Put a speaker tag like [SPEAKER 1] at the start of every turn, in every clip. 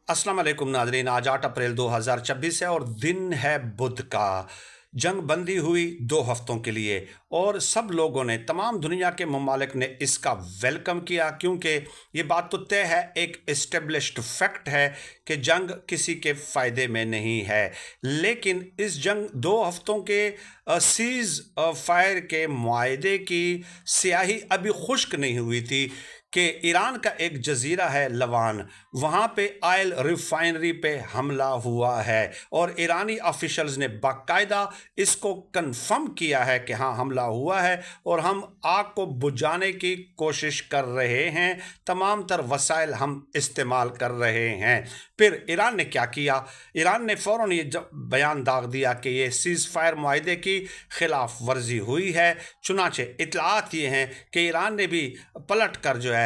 [SPEAKER 1] अस्सलाम वालेकुम नाजरीन। आज 8 अप्रैल 2026 है और दिन है बुध का। जंग बंदी हुई 2 हफ्तों के लिए और सब लोगों ने, तमाम दुनिया के ममालिक ने इसका वेलकम किया, क्योंकि ये बात तो तय है, एक इस्टेब्लिश्ड फैक्ट है कि जंग किसी के फ़ायदे में नहीं है। लेकिन इस जंग 2 हफ्तों के सीज़ फायर के मुआहदे की स्याही अभी खुश्क नहीं हुई थी कि ईरान का एक जजीरा है लवान, वहाँ पे ऑयल रिफाइनरी पे हमला हुआ है और ईरानी ऑफिशल्स ने बाकायदा इसको कंफर्म किया है कि हाँ, हमला हुआ है और हम आग को बुझाने की कोशिश कर रहे हैं, तमाम तर वसाइल हम इस्तेमाल कर रहे हैं। फिर ईरान ने क्या किया? ईरान ने फ़ौरन ये बयान दाग दिया कि ये सीज़ फायर मुआहदे की खिलाफ वर्जी हुई है। चुनाचे इतलात ये हैं कि ईरान ने भी पलट कर जो है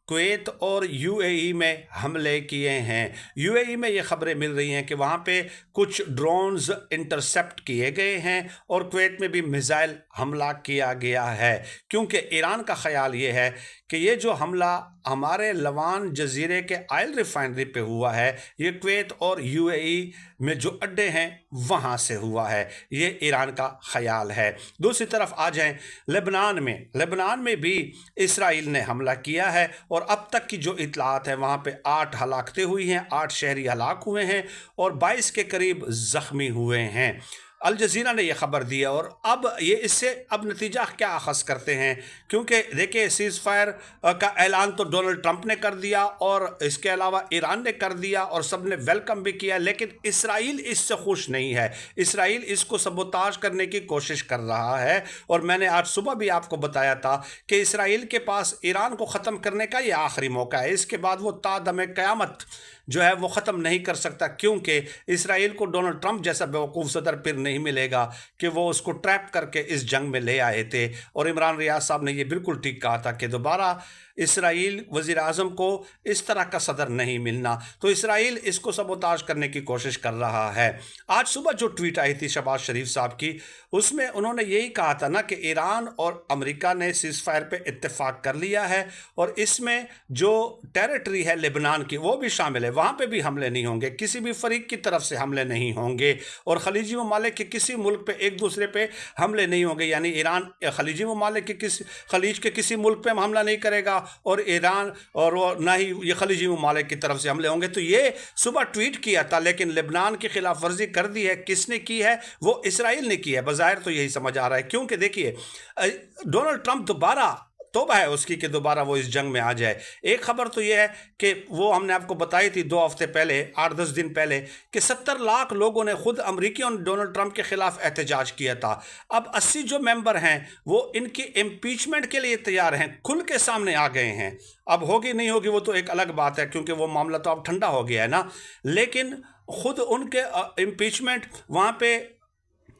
[SPEAKER 1] कुवैत और यूएई में हमले किए हैं। यूएई में ये खबरें मिल रही हैं कि वहाँ पे कुछ ड्रोन्स इंटरसेप्ट किए गए हैं और कुवैत में भी मिसाइल हमला किया गया है, क्योंकि ईरान का ख्याल ये है कि ये जो हमला हमारे लवान जजीरे के ऑयल रिफाइनरी पे हुआ है, ये कुवैत और यूएई में जो अड्डे हैं वहाँ से हुआ है। ये ईरान का ख्याल है। दूसरी तरफ आ जाएं, लेबनान में भी इसराइल ने हमला किया है और अब तक की जो इतलात है वहाँ पे 8 हलाकतें हुई हैं, 8 शहरी हलाक हुए हैं और 22 के करीब ज़ख्मी हुए हैं। अल जज़ीरा ने यह खबर दी है और अब ये इससे अब नतीजा क्या अखज़ करते हैं, क्योंकि देखिए सीज़ फायर का ऐलान तो डोनाल्ड ट्रंप ने कर दिया और इसके अलावा ईरान ने कर दिया और सब ने वेलकम भी किया, लेकिन इसराइल इससे खुश नहीं है। इसराइल इसको सबोताज करने की कोशिश कर रहा है और मैंने आज सुबह भी आपको बताया था कि इसराइल के पास ईरान को ख़त्म करने का ये आखिरी मौका है। इसके बाद वो तादम क़यामत जो है वो ख़त्म नहीं कर सकता, क्योंकि इसराइल को डोनाल्ड ट्रंप जैसा बेवकूफ़ सदर फिर नहीं मिलेगा कि वो उसको ट्रैप करके इस जंग में ले आए थे। और इमरान रियाज साहब ने ये बिल्कुल ठीक कहा था कि दोबारा इसराइल वज़ीर आज़म को इस तरह का सदर नहीं मिलना, तो इसराइल इसको सबोताज करने की कोशिश कर रहा है। आज सुबह जो ट्वीट आई थी शहबाज शरीफ साहब की, उसमें उन्होंने यही कहा था ना कि ईरान और अमेरिका ने सीज़ फायर पे इत्तेफाक कर लिया है और इसमें जो टेरिटरी है लेबनान की वो भी शामिल है, वहाँ पे भी हमले नहीं होंगे, किसी भी फरीक की तरफ से हमले नहीं होंगे और खलीजी ममालिक के किसी मुल्क पे एक दूसरे पे हमले नहीं होंगे। यानी ईरान खलीजी ममालिक के खलीज के किसी मुल्क पे हमला नहीं करेगा और ईरान और ना ही ये खलीजी ममालिक की तरफ से हमले होंगे। तो ये सुबह ट्वीट किया था, लेकिन लेबनान की खिलाफ वर्जी कर दी है किसने की है? वो इसराइल ने की है। बज़ाहिर तो यही समझ आ रहा है, क्योंकि देखिए डोनाल्ड ट्रंप दोबारा तौबा है उसकी कि दोबारा वो इस जंग में आ जाए। एक खबर तो ये है कि वो हमने आपको बताई थी 2 हफ्ते पहले, 8-10 दिन पहले, कि 70 लाख लोगों ने खुद अमरीकियों ने डोनाल्ड ट्रंप के खिलाफ एहतजाज किया था। अब 80 जो मेंबर हैं वो इनकी इम्पीचमेंट के लिए तैयार हैं, खुल के सामने आ गए हैं। अब होगी नहीं होगी वो तो एक अलग बात है, क्योंकि वो मामला तो अब ठंडा हो गया है ना, लेकिन खुद उनके इम्पीचमेंट, वहाँ पे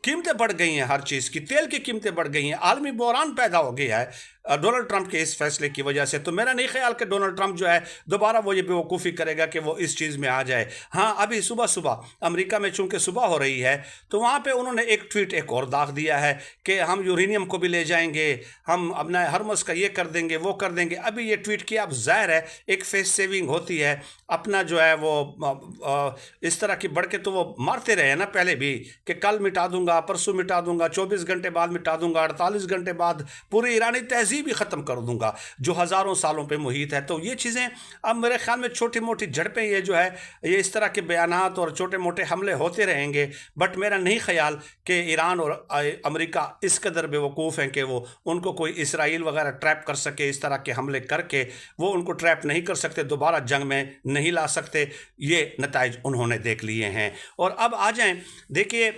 [SPEAKER 1] कीमतें बढ़ गई हैं, हर चीज़ की, तेल की कीमतें बढ़ गई हैं, आलमी बहरान पैदा हो गया है डोनाल्ड ट्रंप के इस फैसले की वजह से। तो मेरा नहीं ख्याल कि डोनाल्ड ट्रंप जो है दोबारा वो ये बेवकूफ़ी करेगा कि वो इस चीज़ में आ जाए। हाँ, अभी सुबह सुबह अमेरिका में चूंकि सुबह हो रही है तो वहाँ पे उन्होंने एक ट्वीट एक और दाग दिया है कि हम यूरेनियम को भी ले जाएंगे, हम अपना हरमस का ये कर देंगे, वो कर देंगे। अभी ये ट्वीट किया, अब ज़ाहिर है एक फेस सेविंग होती है, अपना जो है वो इस तरह की बढ़ के तो वो मारते रहे ना पहले भी कि कल मिटा दूंगा, परसों मिटा दूंगा, 24 घंटे बाद मिटा दूंगा, 48 घंटे बाद पूरी ईरानी तहजीब भी ख़त्म कर दूंगा जो हज़ारों सालों पे मुहित है। तो ये चीज़ें अब मेरे ख्याल में छोटी मोटी झड़पें, ये जो है ये इस तरह के बयानात और छोटे मोटे हमले होते रहेंगे, बट मेरा नहीं ख्याल कि ईरान और अमेरिका इस कदर बेवकूफ़ हैं कि वो उनको कोई इसराइल वगैरह ट्रैप कर सके। इस तरह के हमले करके वो उनको ट्रैप नहीं कर सकते, दोबारा जंग में नहीं ला सकते। ये नताइज उन्होंने देख लिए हैं। और अब आ जाएं, देखिए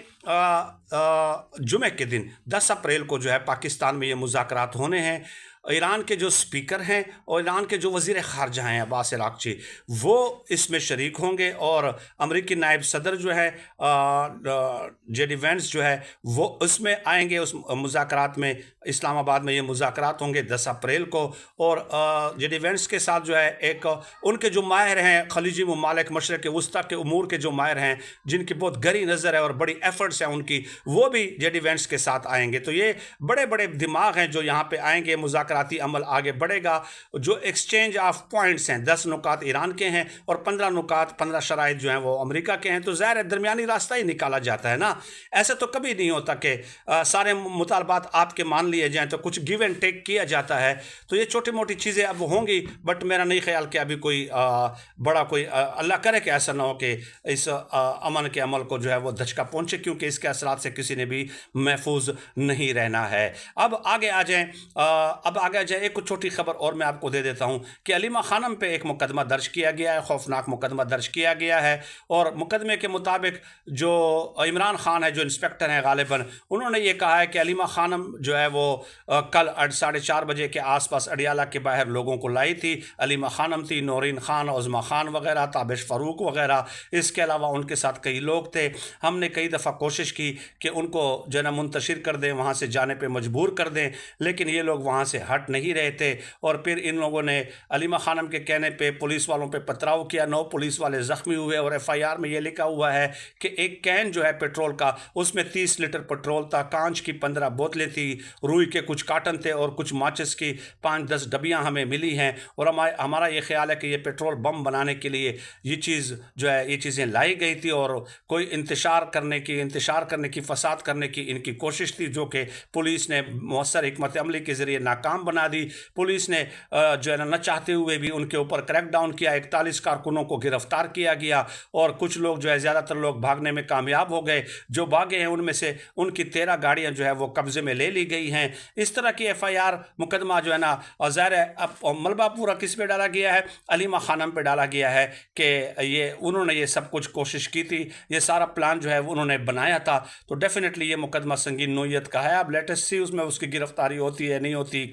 [SPEAKER 1] जुमे के दिन 10 अप्रैल को जो है पाकिस्तान में ये मुज़ाकरात होने हैं। ईरान के जो स्पीकर हैं और ईरान के जो वज़ीर ख़ारजा हैं अब्बास अराग़ची, वो इसमें शरीक होंगे और अमरीकी नायब सदर जो है जेडी वेंस जो है वो उसमें आएंगे। उस मुज़ाकरात में इस्लामाबाद में ये मुज़ाकरात होंगे 10 अप्रैल को। और जेडी वेंस के साथ जो है एक उनके जो माहिर हैं खलीजी ममालिक मशरक़ वस्ता के उमूर के जो माहिर हैं, जिनकी बहुत गहरी नज़र है और बड़ी एफ़र्ट्स हैं उनकी, वो भी जेडी वेंस के साथ आएंगे। तो ये बड़े बड़े दिमाग हैं जो यहाँ पे आएंगे, मुज़ाकरात مذاکراتی عمل آگے بڑھے گا. جو ایکسچینج آف پوائنٹس ہیں 10 نکات ایران کے ہیں اور 15 شرائط جو ہیں وہ امریکہ کے ہیں, تو ظاہر ہے درمیانی راستہ ہی نکالا جاتا ہے نا. ایسے تو کبھی نہیں ہوتا کہ سارے مطالبات آپ کے مان لیے جائیں, تو کچھ گیو اینڈ ٹیک کیا جاتا ہے. تو یہ چھوٹی موٹی چیزیں اب ہوں گی, بٹ میرا نہیں خیال کہ ابھی کوئی بڑا کوئی اللہ کرے کہ ایسا نہ ہو کہ اس امن کے عمل کو جو ہے وہ دھچکا پہنچے, کیونکہ اس کے اثرات سے کسی نے بھی محفوظ نہیں رہنا ہے. اب آگے آ جائیں, ایک چھوٹی خبر اور میں آپ کو دے دیتا ہوں کہ علیمہ خانم پہ ایک مقدمہ درج کیا گیا ہے, خوفناک مقدمہ درج کیا گیا ہے. اور مقدمے کے مطابق جو عمران خان ہے, جو انسپیکٹر ہیں غالباً, انہوں نے یہ کہا ہے کہ علیمہ خانم جو ہے وہ کل 4:30 بجے کے آس پاس اڈیالہ کے باہر لوگوں کو لائی تھی. علیمہ خانم تھی, نورین خان, عظمیٰ خان وغیرہ, تابش فاروق وغیرہ, اس کے علاوہ ان کے ساتھ کئی لوگ تھے. ہم نے کئی دفعہ کوشش کی کہ ان کو جو ہے نا منتشر کر دیں, وہاں سے جانے پہ مجبور کر دیں, لیکن یہ لوگ وہاں سے ہٹ نہیں رہے تھے. اور پھر ان لوگوں نے علیمہ خانم کے کہنے پہ پولیس والوں پہ پتھراؤ کیا. 9 پولیس والے زخمی ہوئے, اور FIR میں یہ لکھا ہوا ہے کہ ایک کین جو ہے پیٹرول کا, اس میں 30 لیٹر پیٹرول تھا, کانچ کی 15 بوتلیں تھی, روئی کے کچھ کارٹن تھے, اور کچھ ماچس کی 5-10 ڈبیاں ہمیں ملی ہیں. اور ہمارا یہ خیال ہے کہ یہ پیٹرول بم بنانے کے لیے یہ چیز جو ہے, یہ چیزیں لائی گئی تھی, اور کوئی انتشار کرنے کی فساد کرنے کی ان کی کوشش تھی, جو کہ پولیس نے مؤثر حکمت عملی کے ذریعے ناکام بنا دی. پولیس نے جو ہے نہ چاہتے ہوئے بھی ان کے اوپر کریک ڈاؤن کیا, 41 کارکنوں کو گرفتار کیا گیا, اور کچھ لوگ جو ہے, زیادہ تر لوگ بھاگنے میں کامیاب ہو گئے. جو بھاگے ہیں ان میں سے ان کی 13 گاڑیاں جو ہے وہ قبضے میں لے لی گئی ہیں. اس طرح کی FIR مقدمہ جو ہے نا, ظاہر ہے اب ملبہ پورا کس پہ ڈالا گیا ہے, علیمہ خانم پہ ڈالا گیا ہے کہ انہوں نے یہ سب کچھ کوشش کی تھی, یہ سارا پلان جو ہے وہ انہوں نے بنایا تھا. تو ڈیفینیٹلی یہ مقدمہ سنگین نوعیت کا ہے. اب لیٹسٹ سی اس میں اس کی گرفتاری ہوتی ہے نہیں ہوتی,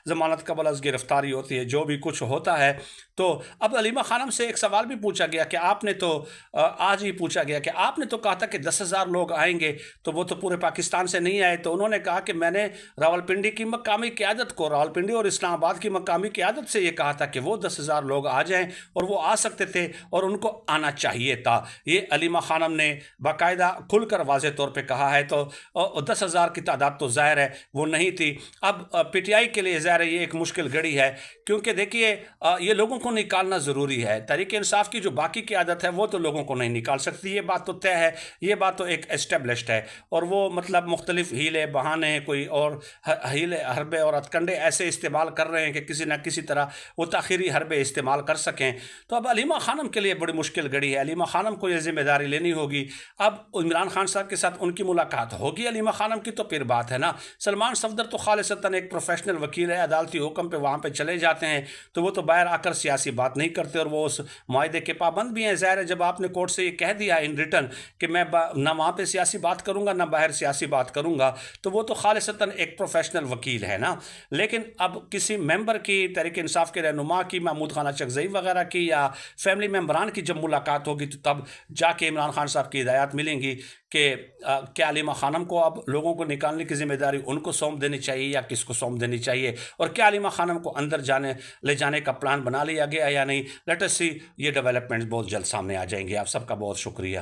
[SPEAKER 1] ضمانت قبل از گرفتاری ہوتی ہے, جو بھی کچھ ہوتا ہے. تو اب علیمہ خانم سے ایک سوال بھی پوچھا گیا کہ آپ نے تو آج ہی پوچھا گیا کہ آپ نے تو کہا تھا کہ 10,000 لوگ آئیں گے, تو وہ تو پورے پاکستان سے نہیں آئے. تو انہوں نے کہا کہ میں نے راولپنڈی کی مقامی قیادت کو, راولپنڈی اور اسلام آباد کی مقامی قیادت سے یہ کہا تھا کہ وہ 10,000 لوگ آ جائیں, اور وہ آ سکتے تھے اور ان کو آنا چاہیے تھا. یہ علیمہ خانم نے باقاعدہ کھل کر واضح طور پہ کہا ہے. تو 10,000 کی تعداد تو ظاہر ہے وہ نہیں تھی. اب PTI کے لیے ظاہر ہے یہ ایک مشکل گھڑی ہے, کیونکہ دیکھیے یہ لوگوں کو نکالنا ضروری ہے. تحریک انصاف کی جو باقی قیادت ہے وہ تو لوگوں کو نہیں نکال سکتی, یہ بات تو طے ہے, یہ بات تو ایک اسٹیبلشڈ ہے. اور وہ مطلب مختلف ہیلے بہانے, کوئی اور ہیلے حربے اور ہتھکنڈے ایسے استعمال کر رہے ہیں کہ کسی نہ کسی طرح وہ تاخیری حربے استعمال کر سکیں. تو اب علیمہ خانم کے لیے بڑی مشکل گھڑی ہے. علیمہ خانم کو یہ ذمہ داری لینی ہوگی. اب عمران خان صاحب کے ساتھ ان کی ملاقات ہوگی علیمہ خانم کی, تو پھر بات ہے نا. سلمان صفدر تو خالصتاً ایک پروفیشنل وکیل ہے, عدالتی حکم پہ وہاں پہ چلے جاتے ہیں, تو وہ تو باہر آ کر سیاسی بات نہیں کرتے, اور وہ اس معاہدے کے پابند بھی ہیں. ظاہر ہے جب آپ نے کورٹ سے یہ کہہ دیا ان ریٹن کہ میں نہ وہاں پہ سیاسی بات کروں گا نہ باہر سیاسی بات کروں گا, تو وہ تو خالصتاً ایک پروفیشنل وکیل ہے نا. لیکن اب کسی ممبر کی, تحریک انصاف کے رہنما کی, محمود خان چکزئی وغیرہ کی, یا فیملی ممبران کی جب ملاقات ہوگی, تو تب جا کے عمران خان صاحب کی ہدایات ملیں گی کہ کیا علیمہ خانم کو اب لوگوں کو نکالنے کی ذمہ داری ان کو سونپ دینی چاہیے یا کس کو سونپ دینی چاہیے, اور کیا علیمہ خانم کو اندر لے جانے کا پلان بنا لیا گیا یا نہیں. لیٹ اس سی, یہ ڈیولپمنٹس بہت جلد سامنے آ جائیں گے. آپ سب کا بہت شکریہ.